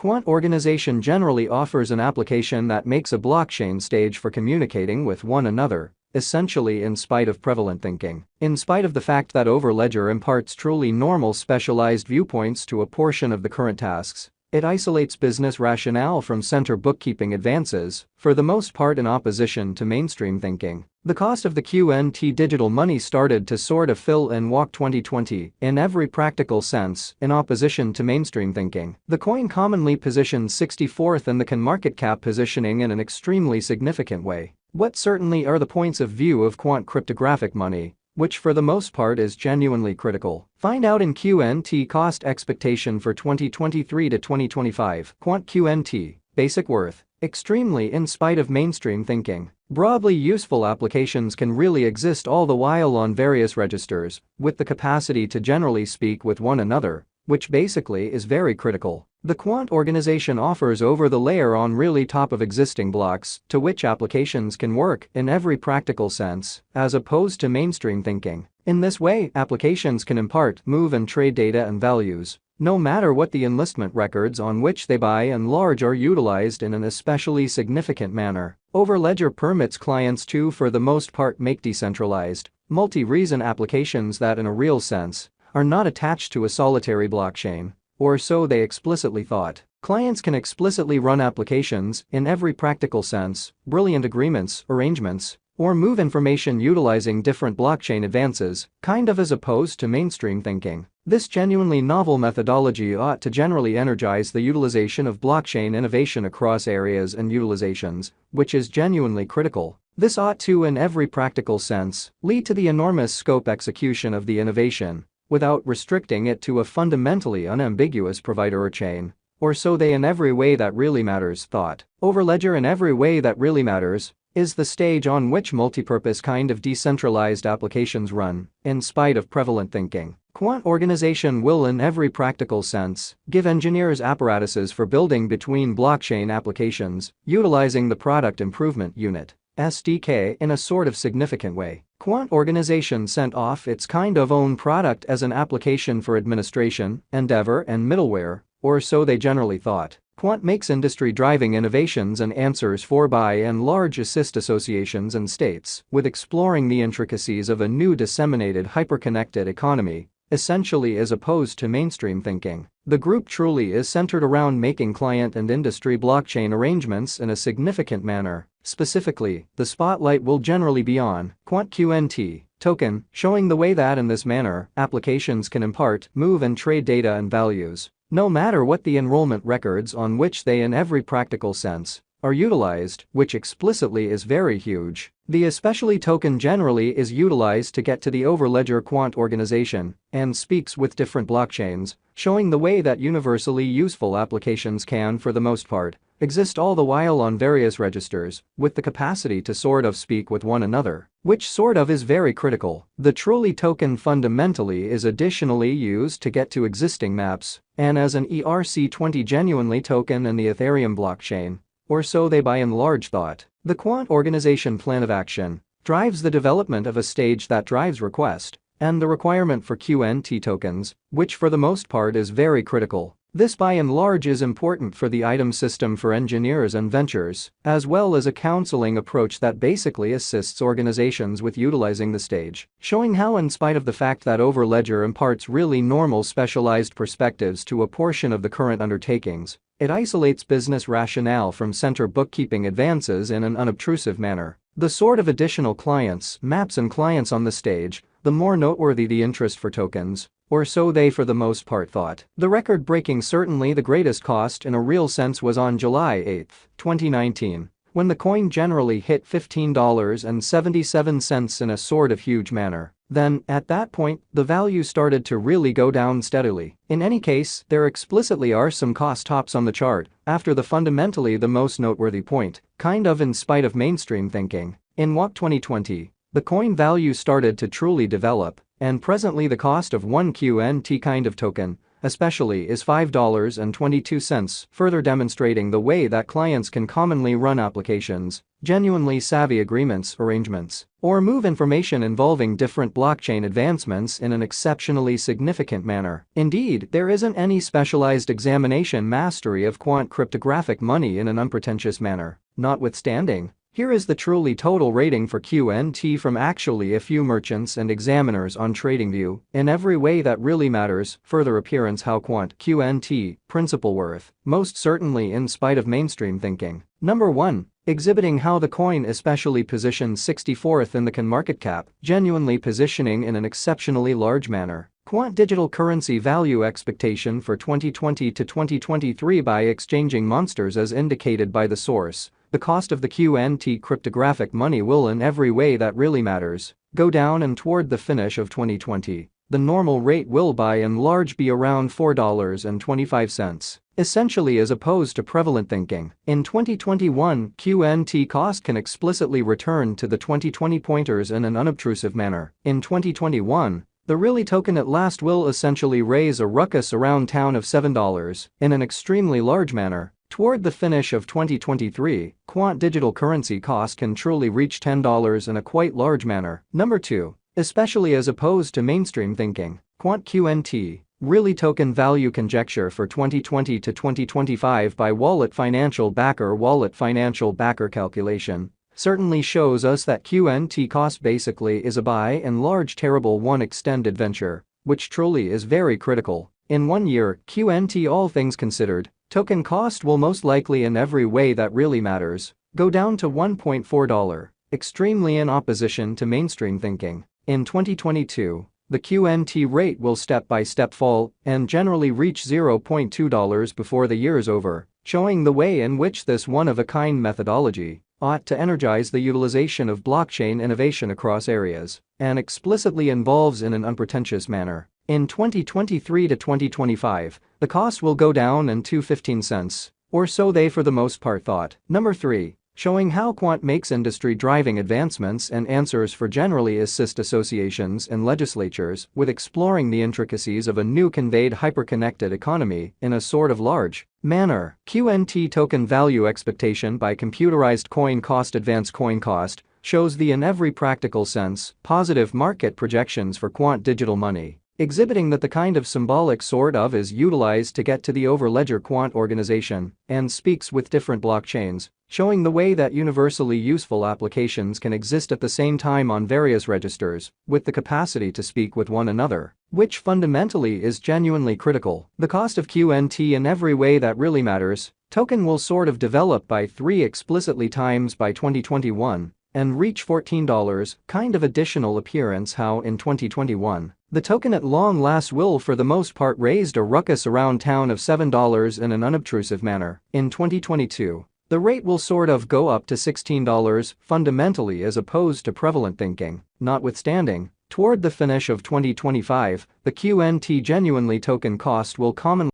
Quant organization generally offers an application that makes a blockchain stage for communicating with one another, essentially in spite of prevalent thinking. In spite of the fact that Overledger imparts truly normal specialized viewpoints to a portion of the current tasks, it isolates business rationale from center bookkeeping advances, for the most part in opposition to mainstream thinking. The cost of the Quant digital money started to sort of fill in WOC 2020 in every practical sense in opposition to mainstream thinking. The coin commonly positions 64th in the CAN market cap positioning in an extremely significant way. What certainly are the points of view of Quant cryptographic money, which for the most part is genuinely critical. Find out in Quant cost expectation for 2023 to 2025. Quant Quant, basic worth, extremely in spite of mainstream thinking. Broadly useful applications can really exist all the while on various registers, with the capacity to generally speak with one another, which basically is very critical. The Quant organization offers over the layer on really top of existing blocks to which applications can work in every practical sense, as opposed to mainstream thinking. In this way, applications can impart, move and trade data and values, no matter what the enlistment records on which they by and large are utilized in an especially significant manner. Overledger permits clients to for the most part make decentralized, multi-reason applications that in a real sense are not attached to a solitary blockchain. Or so they explicitly thought. Clients can explicitly run applications in every practical sense, brilliant agreements, arrangements, or move information utilizing different blockchain advances, kind of as opposed to mainstream thinking. This genuinely novel methodology ought to generally energize the utilization of blockchain innovation across areas and utilizations, which is genuinely critical. This ought to, in every practical sense, lead to the enormous scope execution of the innovation, without restricting it to a fundamentally unambiguous provider or chain. Or so they in every way that really matters thought. Overledger in every way that really matters is the stage on which multipurpose kind of decentralized applications run, in spite of prevalent thinking. Quant organization will in every practical sense give engineers apparatuses for building between blockchain applications, utilizing the product improvement unit (SDK) in a sort of significant way. Quant organization sent off its kind of own product as an application for administration, endeavor and middleware, or so they generally thought. Quant makes industry-driving innovations and answers for by and large assist associations and states with exploring the intricacies of a new disseminated hyperconnected economy, essentially as opposed to mainstream thinking. The group truly is centered around making client and industry blockchain arrangements in a significant manner. Specifically, the spotlight will generally be on Quant Quant token, showing the way that in this manner, applications can impart, move and trade data and values, no matter what the enrollment records on which they in every practical sense are utilized, which explicitly is very huge. The especially token generally is utilized to get to the Overledger Quant organization and speaks with different blockchains, showing the way that universally useful applications can, for the most part, exist all the while on various registers, with the capacity to sort of speak with one another, which sort of is very critical. The truly token fundamentally is additionally used to get to existing maps, and as an ERC20 genuinely token in the Ethereum blockchain, or so they by and large thought. The Quant organization plan of action drives the development of a stage that drives request and the requirement for Quant tokens, which for the most part is very critical. This by and large is important for the item system for engineers and ventures, as well as a counseling approach that basically assists organizations with utilizing the stage, showing how in spite of the fact that Overledger imparts really normal specialized perspectives to a portion of the current undertakings, it isolates business rationale from center bookkeeping advances in an unobtrusive manner. The sort of additional clients, maps and clients on the stage, the more noteworthy the interest for tokens, or so they for the most part thought. The record-breaking, certainly the greatest cost in a real sense, was on July 8, 2019, when the coin generally hit $15.77 in a sort of huge manner. Then, at that point, the value started to really go down steadily. In any case, there explicitly are some cost tops on the chart after the fundamentally the most noteworthy point, kind of in spite of mainstream thinking. In WOC 2020, the coin value started to truly develop, and presently the cost of one Quant kind of token especially is $5.22, further demonstrating the way that clients can commonly run applications, genuinely savvy agreements, arrangements, or move information involving different blockchain advancements in an exceptionally significant manner. Indeed, there isn't any specialized examination mastery of quant cryptographic money in an unpretentious manner. Notwithstanding, here is the truly total rating for QNT from actually a few merchants and examiners on TradingView. In every way that really matters, further appearance how Quant QNT, principal worth, most certainly in spite of mainstream thinking. Number 1. Exhibiting how the coin especially positions 64th in the CoinMarketCap market cap, genuinely positioning in an exceptionally large manner. Quant digital currency value expectation for 2020 to 2023 by exchanging monsters as indicated by the source. The cost of the QNT cryptographic money will in every way that really matters go down, and toward the finish of 2020, the normal rate will by and large be around $4.25. Essentially, as opposed to prevalent thinking. In 2021, QNT cost can explicitly return to the 2020 pointers in an unobtrusive manner. In 2021, the really token at last will essentially raise a ruckus around town of $7 in an extremely large manner. Toward the finish of 2023, quant digital currency cost can truly reach $10 in a quite large manner. Number 2. Especially as opposed to mainstream thinking, quant QNT, really token value conjecture for 2020 to 2025 by Wallet Financial Backer calculation, certainly shows us that QNT cost basically is a by and large terrible one extended venture, which truly is very critical. In 1 year, QNT all things considered, token cost will most likely in every way that really matters go down to $1.4, extremely in opposition to mainstream thinking. In 2022, the QNT rate will step-by-step fall and generally reach $0.2 before the year is over, showing the way in which this one-of-a-kind methodology ought to energize the utilization of blockchain innovation across areas and explicitly involves in an unpretentious manner. In 2023 to 2025, the cost will go down into 15 cents, or so they for the most part thought. Number 3. Showing how Quant makes industry-driving advancements and answers for generally assist associations and legislatures with exploring the intricacies of a new conveyed hyper-connected economy in a sort of large manner. QNT token value expectation by computerized coin cost. Advanced coin cost shows the in every practical sense positive market projections for quant digital money, exhibiting that the kind of symbolic sort of is utilized to get to the overledger quant organization and speaks with different blockchains, showing the way that universally useful applications can exist at the same time on various registers with the capacity to speak with one another, which fundamentally is genuinely critical. The cost of QNT in every way that really matters, token will sort of develop by 3 explicitly times by 2021 and reach $14, kind of additional appearance how in 2021. The token at long last will for the most part raised a ruckus around town of $7 in an unobtrusive manner. In 2022, the rate will sort of go up to $16 fundamentally as opposed to prevalent thinking. Notwithstanding, toward the finish of 2025, the QNT genuinely token cost will commonly